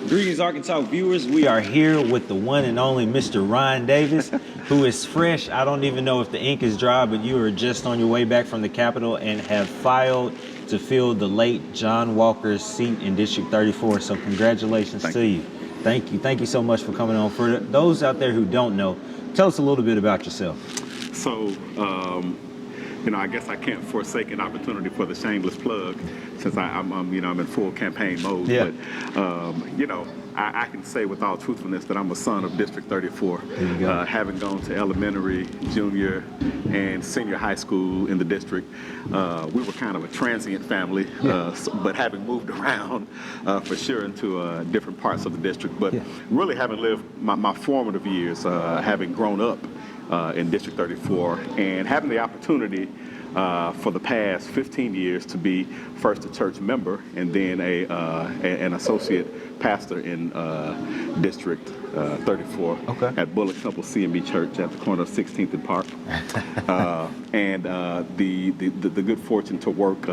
Greetings, ArkanTalk viewers. We are here with the one and only Mr. Ryan Davis, who is fresh. I don't even know if the ink is dry, but you are just on your way back from the Capitol and have filed to fill the late John Walker's seat in District 34. So congratulations to you. Thank you. Thank you so much for coming on. For those out there who don't know, tell us a little bit about yourself. So, I guess I can't forsake an opportunity for the shameless plug, since I'm in full campaign mode. Yeah. But I can say with all truthfulness that I'm a son of District 34. There you go. Having gone to elementary, junior, and senior high school in the district, we were kind of a transient family, but having moved around for sure into different parts of the district. But really having lived my formative years, having grown up in District 34, and having the opportunity for the past 15 years to be first a church member and then an associate pastor in District 34 at Bullock Temple CME Church at the corner of 16th and Park, and the good fortune to work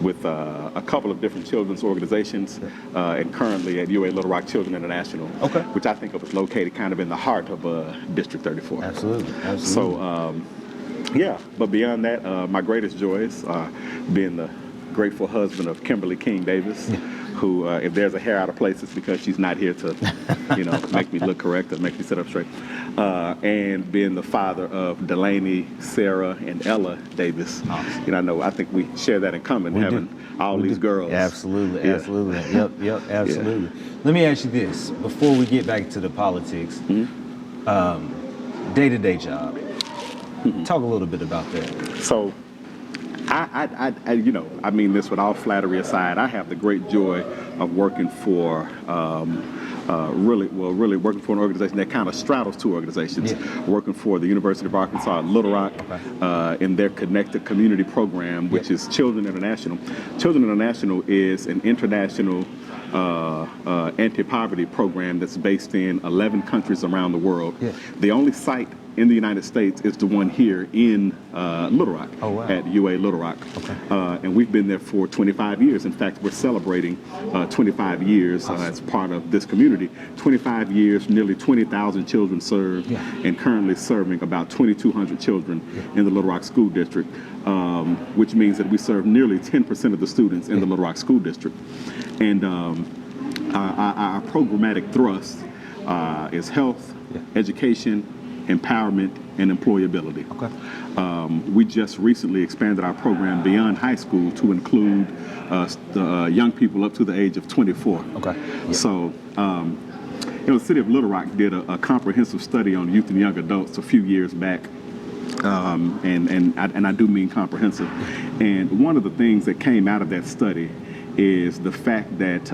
with a couple of different children's organizations, and currently at UA Little Rock Children International, which I think of as located kind of in the heart of District 34. Absolutely. So, but beyond that, my greatest joy is being the grateful husband of Kimberly King Davis, who, if there's a hair out of place, it's because she's not here to, make me look correct or make me sit up straight. And being the father of Delaney, Sarah, and Ella Davis. Awesome. I think we share that in common, all these girls. Absolutely. Yep, absolutely. Let me ask you this, before we get back to the politics, day-to-day job. Talk a little bit about that. So, I mean this with all flattery aside, I have the great joy of working for, really working for an organization that kind of straddles two organizations. Working for the University of Arkansas at Little Rock in their Connected Community Program, which is Children International. Children International is an international anti-poverty program that's based in 11 countries around the world. The only site in the United States is the one here in Little Rock, at UA Little Rock. And we've been there for 25 years. In fact, we're celebrating 25 years as part of this community. 25 years, nearly 20,000 children served, and currently serving about 2,200 children in the Little Rock School District, which means that we serve nearly 10% of the students in the Little Rock School District. And our programmatic thrust is health, education, empowerment, and employability. We just recently expanded our program beyond high school to include the young people up to the age of 24. So, the city of Little Rock did a comprehensive study on youth and young adults a few years back. And I do mean comprehensive. And one of the things that came out of that study is the fact that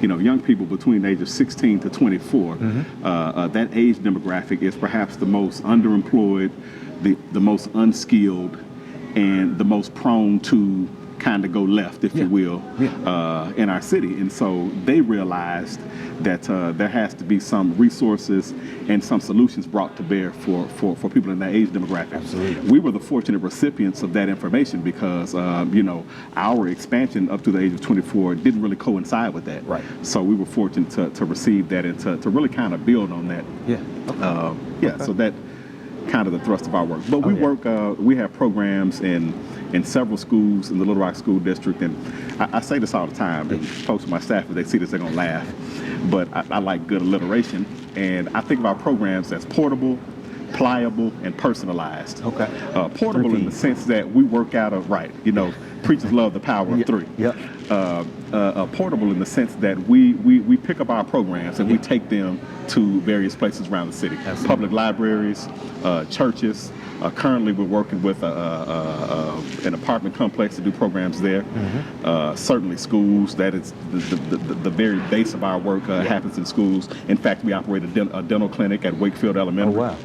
young people between the age of 16 to 24, that age demographic is perhaps the most underemployed, the most unskilled, and the most prone to kind of go left, if you will, in our city. And so they realized that there has to be some resources and some solutions brought to bear for people in that age demographic. Absolutely. We were the fortunate recipients of that information because, our expansion up to the age of 24 didn't really coincide with that. So we were fortunate to receive that and to really kind of build on that. So that kind of the thrust of our work. But we work, we have programs in several schools in the Little Rock School District, and I say this all the time, and folks on my staff, if they see this, they're gonna laugh, but I like good alliteration, and I think of our programs as portable, pliable, and personalized. Portable in the sense that we work out of, preachers love the power of three. Portable in the sense that we pick up our programs and we take them to various places around the city. Public libraries, churches. Currently we're working with an apartment complex to do programs there. Certainly schools, that is the very base of our work happens in schools. In fact, we operate a dental clinic at Wakefield Elementary.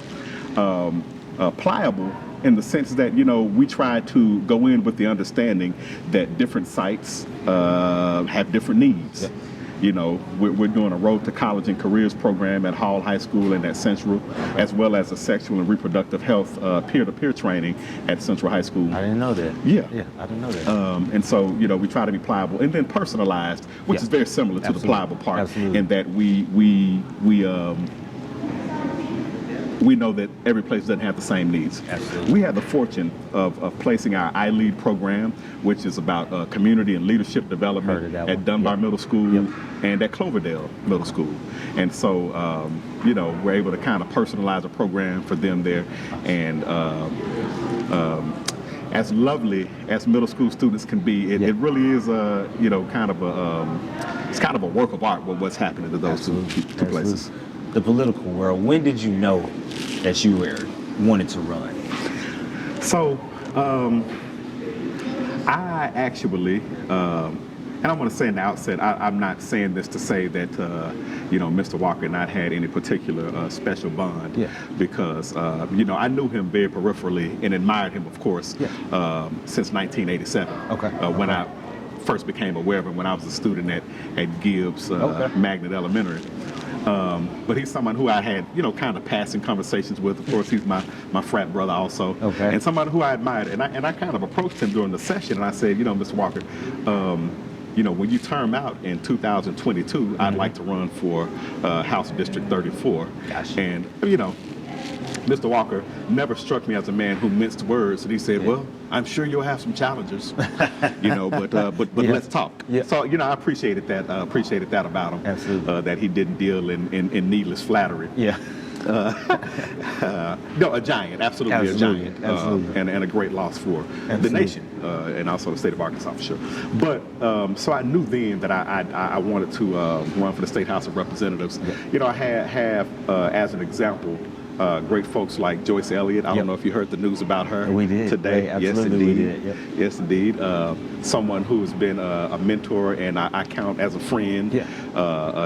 Pliable in the sense that, we try to go in with the understanding that different sites have different needs. We're doing a Road to College and Careers program at Hall High School and at Central, as well as a sexual and reproductive health peer-to-peer training at Central High School. I didn't know that. Yeah. Yeah, I didn't know that. And so, we try to be pliable and then personalized, which is very similar to the pliable part, in that we know that every place doesn't have the same needs. Absolutely. We have the fortune of placing our iLead program, which is about community and leadership development at Dunbar Middle School and at Cloverdale Middle School. And so, we're able to kind of personalize a program for them there. And as lovely as middle school students can be, it really is it's kind of a work of art what's happening to those two places. The political world, when did you know that you wanted to run? So, I actually, and I want to say in the outset, I'm not saying this to say that, Mr. Walker and I had any particular special bond, because, I knew him very peripherally and admired him, of course, since 1987, when I first became aware of him when I was a student at Gibbs Magnet Elementary. But he's someone who I had, kind of passing conversations with. Of course, he's my frat brother also, and someone who I admired. And I kind of approached him during the session, and I said, Mr. Walker, when you term out in 2022, I'd like to run for House District 34. Gotcha. And Mr. Walker never struck me as a man who minced words, and he said, "Well, I'm sure you'll have some challenges, but let's talk." So, I appreciated that about him. Absolutely. That he didn't deal in needless flattery. Yeah. No, a giant, absolutely a giant, and a great loss for the nation, and also the state of Arkansas for sure. But so I knew then that I wanted to run for the State House of Representatives. I have as an example, great folks like Joyce Elliott. I don't know if you heard the news about her today. Yes, indeed. We did. Yes, indeed. Someone who has been a mentor, and I count as a friend,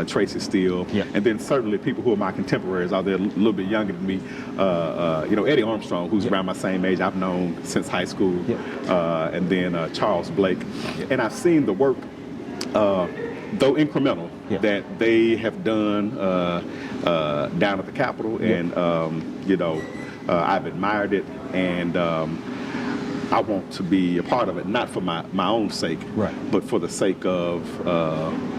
Tracy Steele. And then certainly people who are my contemporaries out there, a little bit younger than me. Eddie Armstrong, who's around my same age, I've known since high school. And then Charles Blake. And I've seen the work, though incremental, that they have done down at the Capitol, and I've admired it, and I want to be a part of it, not for my own sake, but for the sake of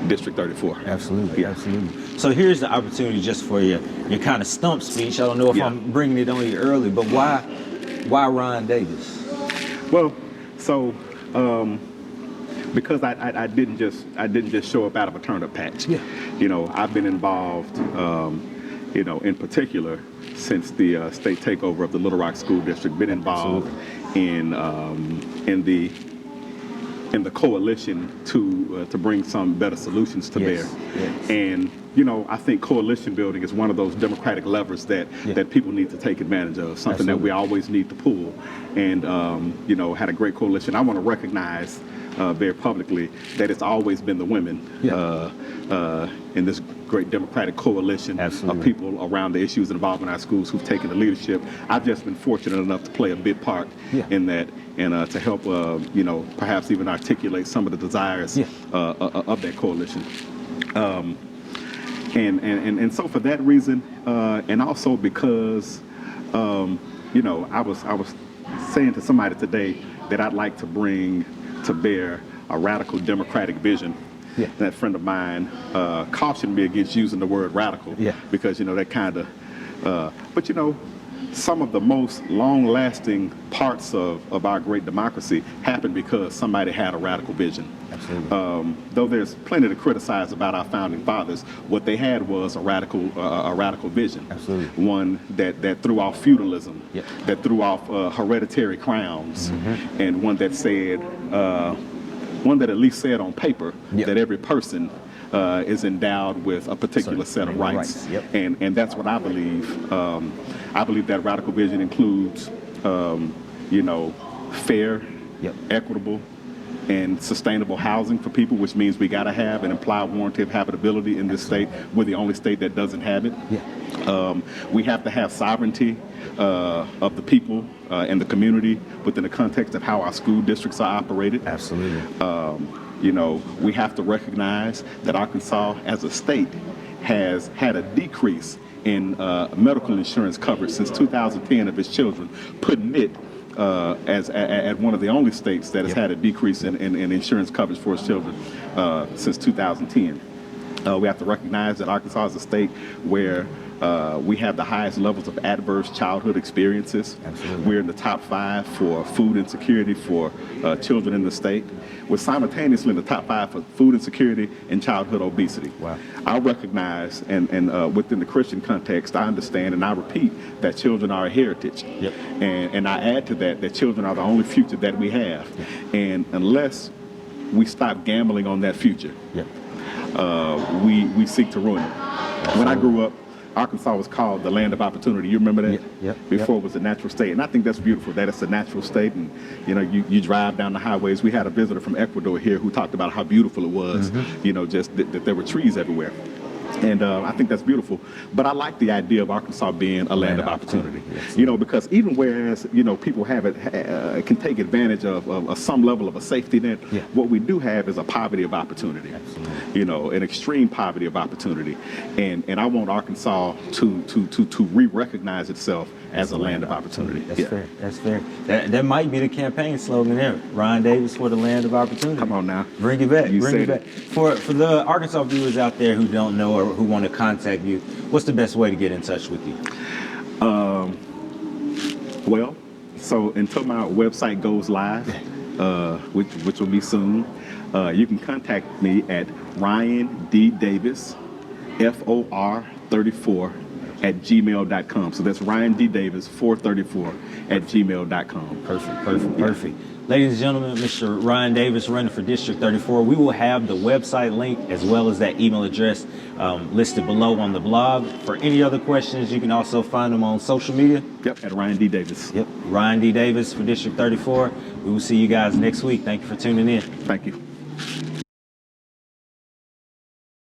District 34. Absolutely, absolutely. So here's the opportunity just for your kind of stump speech. I don't know if I'm bringing it on you early, but why Ron Davis? Well, so. Because I didn't just show up out of a turnip patch. I've been involved, in particular since the state takeover of the Little Rock School District. Been involved in the coalition to bring some better solutions to bear. And I think coalition building is one of those democratic levers that people need to take advantage of. Something that we always need to pull. And had a great coalition. I want to recognize very publicly that it's always been the women in this great democratic coalition of people around the issues involved in our schools who've taken the leadership. I've just been fortunate enough to play a big part in that, and to help perhaps even articulate some of the desires of that coalition. And so for that reason, and also because I was saying to somebody today that I'd like to bring to bear a radical democratic vision. That friend of mine cautioned me against using the word radical, because that kind of but some of the most long-lasting parts of our great democracy happened because somebody had a radical vision. Though there's plenty to criticize about our founding fathers, what they had was a radical vision. One that threw off feudalism, that threw off hereditary crowns, and one that said, one that at least said on paper that every person is endowed with a particular set of rights. And that's what I believe. I believe that radical vision includes, fair, equitable, and sustainable housing for people, which means we got to have an implied warranty of habitability in this state. We're the only state that doesn't have it. We have to have sovereignty of the people and the community within the context of how our school districts are operated. You know, we have to recognize that Arkansas as a state has had a decrease in medical insurance coverage since 2010 of its children, putting it at one of the only states that has had a decrease in insurance coverage for its children since 2010. We have to recognize that Arkansas is a state where we have the highest levels of adverse childhood experiences. Absolutely. We're in the top 5 for food insecurity for children in the state. We're simultaneously in the top 5 for food insecurity and childhood obesity. Wow. I recognize, and within the Christian context, I understand and I repeat that children are a heritage. Yep. And I add to that children are the only future that we have. And unless we stop gambling on that future, we seek to ruin it. Absolutely. When I grew up, Arkansas was called the land of opportunity. You remember that? Before it was a natural state. And I think that's beautiful, that it's a natural state. And, you know, you drive down the highways. We had a visitor from Ecuador here who talked about how beautiful it was, you know, just that there were trees everywhere. And I think that's beautiful. But I like the idea of Arkansas being a land of opportunity. You know, because even whereas, you know, people have can take advantage of some level of a safety net, what we do have is a poverty of opportunity. Absolutely. You know, an extreme poverty of opportunity. And I want Arkansas to re-recognize itself as a land of opportunity. That's fair. That's fair. That might be the campaign slogan there. Ryan Davis for the land of opportunity. Come on now. Bring it back. You Bring it said back. For the Arkansas viewers out there who don't know or who want to contact you, what's the best way to get in touch with you? Well, so until my website goes live, which will be soon, you can contact me at Ryan D. Davis, FOR34 at gmail.com. So that's Ryan D. Davis 434 at gmail.com. Perfect. Ladies and gentlemen, Mr. Ryan Davis running for District 34. We will have the website link as well as that email address listed below on the blog. For any other questions, you can also find them on social media. At Ryan D. Davis. Ryan D. Davis for District 34. We will see you guys next week. Thank you for tuning in. Thank you.